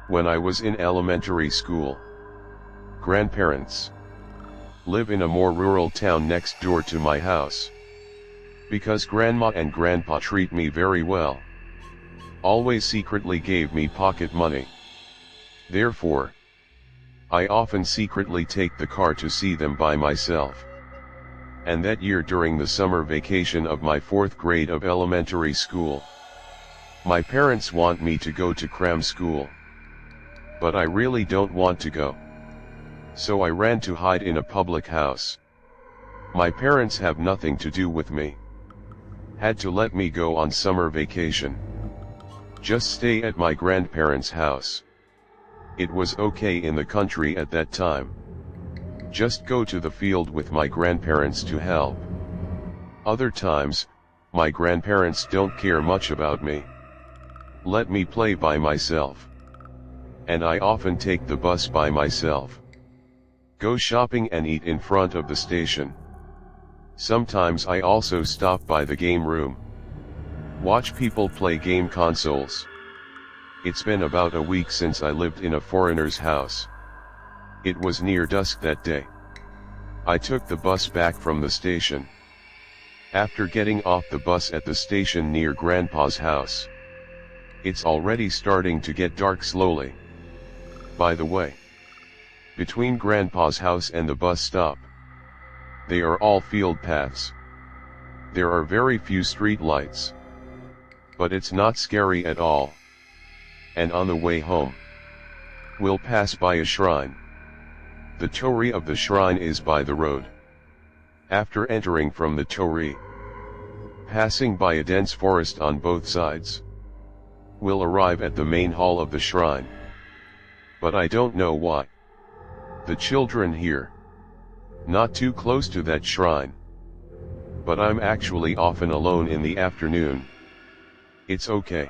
When I was in elementary school. Grandparents live in a more rural town next door to my house. Because grandma and grandpa treat me very well. Always secretly gave me pocket money. Therefore, I often secretly take the car to see them by myself. And that year during the summer vacation of my 4th grade of elementary school, my parents want me to go to cram school. But I really don't want to go. So I ran to hide in a public house. My parents have nothing to do with me. Had to let me go on summer vacation. Just stay at my grandparents' house. It was okay in the country at that time. Just go to the field with my grandparents to help. Other times, my grandparents don't care much about me. Let me play by myself. And I often take the bus by myself. Go shopping and eat in front of the station. Sometimes I also stop by the game room. Watch people play game consoles. It's been about a week since I lived in a foreigner's house. It was near dusk that day. I took the bus back from the station. After getting off the bus at the station near Grandpa's house, it's already starting to get dark slowly. By the way, between Grandpa's house and the bus stop, they are all field paths. There are very few street lights. But it's not scary at all. And on the way home, we'll pass by a shrine. The torii of the shrine is by the road. After entering from the torii, passing by a dense forest on both sides, we'll arrive at the main hall of the shrine. But I don't know why. The children here, not too close to that shrine. But I'm actually often alone in the afternoon. It's okay.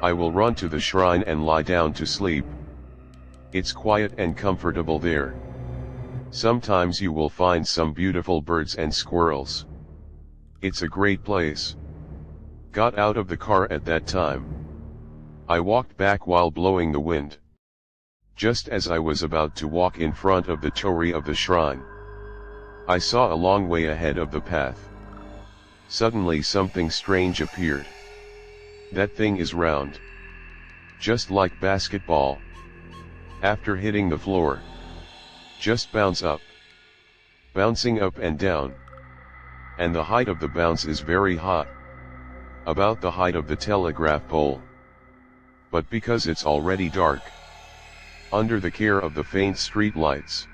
I will run to the shrine and lie down to sleep. It's quiet and comfortable there. Sometimes you will find some beautiful birds and squirrels. It's a great place. Got out of the car at that time. I walked back while blowing the wind. Just as I was about to walk in front of the torii of the shrine, I saw a long way ahead of the path. Suddenly something strange appeared. That thing is round. Just like basketball. After hitting the floor, just bounce up. Bouncing up and down. And the height of the bounce is very high. About the height of the telegraph pole. But because it's already dark, under the care of the faint street lights,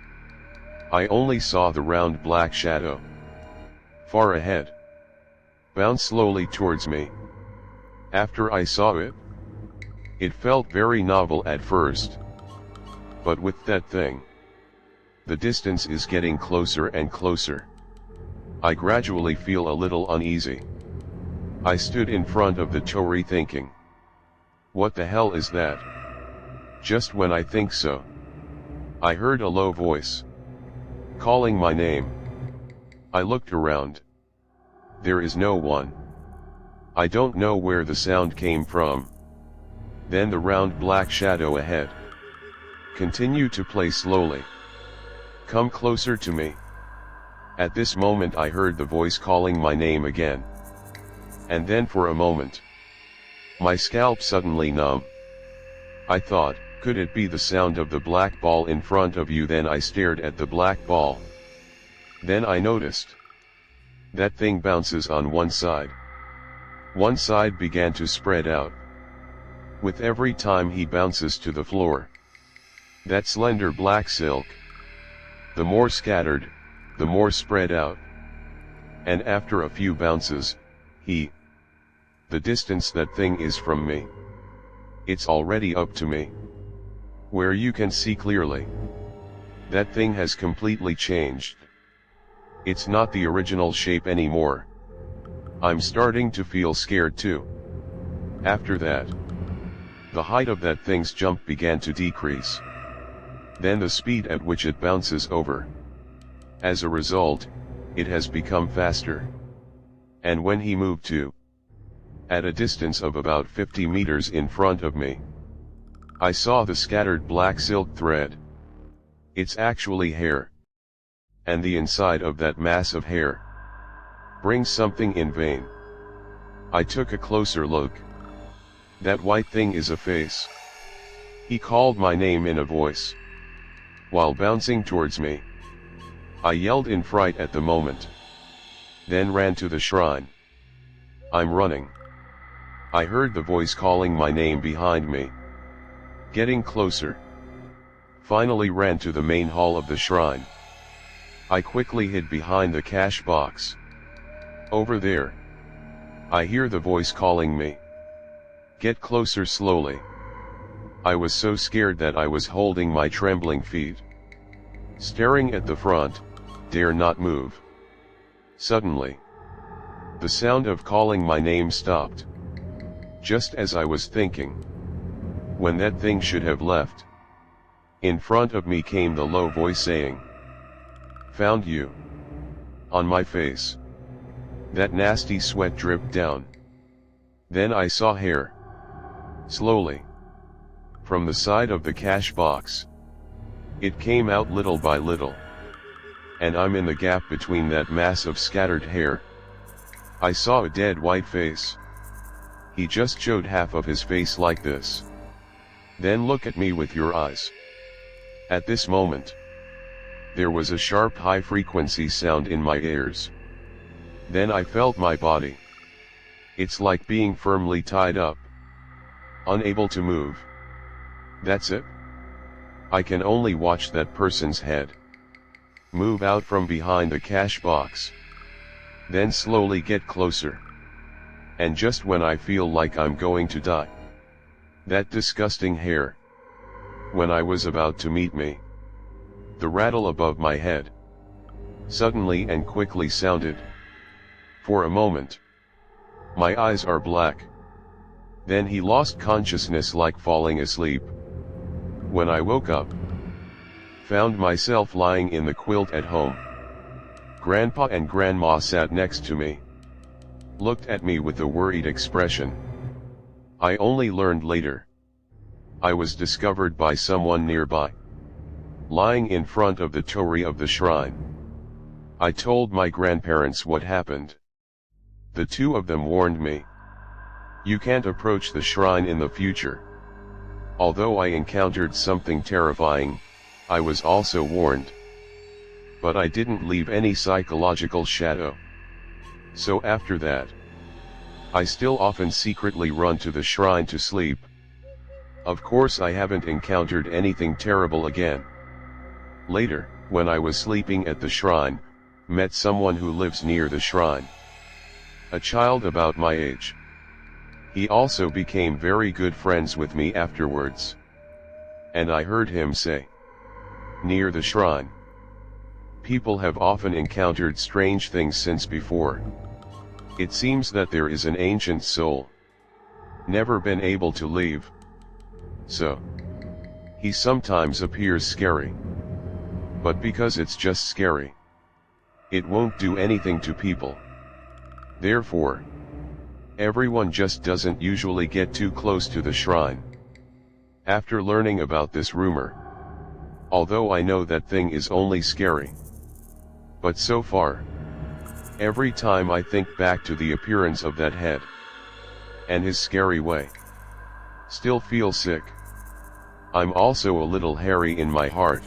I only saw the round black shadow. Far ahead. Bounce slowly towards me. After I saw it, it felt very novel at first. But with that thing, the distance is getting closer and closer. I gradually feel a little uneasy. I stood in front of the torii thinking, what the hell is that? Just when I think so, I heard a low voice calling my name. I looked around. There is no one. I don't know where the sound came from. Then the round black shadow ahead continued to play slowly. Come closer to me. At this moment I heard the voice calling my name again. And then for a moment, my scalp suddenly numb. I thought, could it be the sound of the black ball in front of you? Then I stared at the black ball. Then I noticed that thing bounces on one side. One side began to spread out. With every time he bounces to the floor, that slender black silk, the more scattered, the more spread out. And after a few bounces, the distance that thing is from me, it's already up to me, where you can see clearly. That thing has completely changed. It's not the original shape anymore. I'm starting to feel scared too. After that, the height of that thing's jump began to decrease. Then the speed at which it bounces over. As a result, it has become faster. And when he moved to, at a distance of about 50 meters in front of me, I saw the scattered black silk thread. It's actually hair. And the inside of that mass of hair brings something in vain. I took a closer look. That white thing is a face. He called my name in a voice, while bouncing towards me. I yelled in fright at the moment, then ran to the shrine. I'm running. I heard the voice calling my name behind me. Getting closer. Finally ran to the main hall of the shrine. I quickly hid behind the cash box. Over there. I hear the voice calling me. Get closer slowly. I was so scared that I was holding my trembling feet, staring at the front, dare not move. Suddenly, the sound of calling my name stopped. Just as I was thinking, when that thing should have left. In front of me came the low voice saying, "Found you." On my face, that nasty sweat dripped down. Then I saw hair. Slowly. From the side of the cash box. It came out little by little. And I'm in the gap between that mass of scattered hair. I saw a dead white face. He just showed half of his face like this. Then look at me with your eyes. At this moment, there was a sharp high-frequency sound in my ears. Then I felt my body. It's like being firmly tied up. Unable to move. That's it. I can only watch that person's head move out from behind the cash box. Then slowly get closer. And just when I feel like I'm going to die, that disgusting hair. When I was about to meet me, the rattle above my head suddenly and quickly sounded. For a moment, my eyes are black. Then he lost consciousness like falling asleep. When I woke up, found myself lying in the quilt at home. Grandpa and Grandma sat next to me, looked at me with a worried expression. I only learned later, I was discovered by someone nearby, lying in front of the torii of the shrine. I told my grandparents what happened. The two of them warned me, "You can't approach the shrine in the future." Although I encountered something terrifying, I was also warned. But I didn't leave any psychological shadow. So after that, I still often secretly run to the shrine to sleep. Of course I haven't encountered anything terrible again. Later, when I was sleeping at the shrine, met someone who lives near the shrine. A child about my age. He also became very good friends with me afterwards. And I heard him say, near the shrine, people have often encountered strange things since before. It seems that there is an ancient soul, never been able to leave. So, he sometimes appears scary. But because it's just scary, it won't do anything to people. Therefore, everyone just doesn't usually get too close to the shrine. After learning about this rumor, although I know that thing is only scary, but so far, every time I think back to the appearance of that head, and his scary way, still feel sick. I'm also a little hairy in my heart.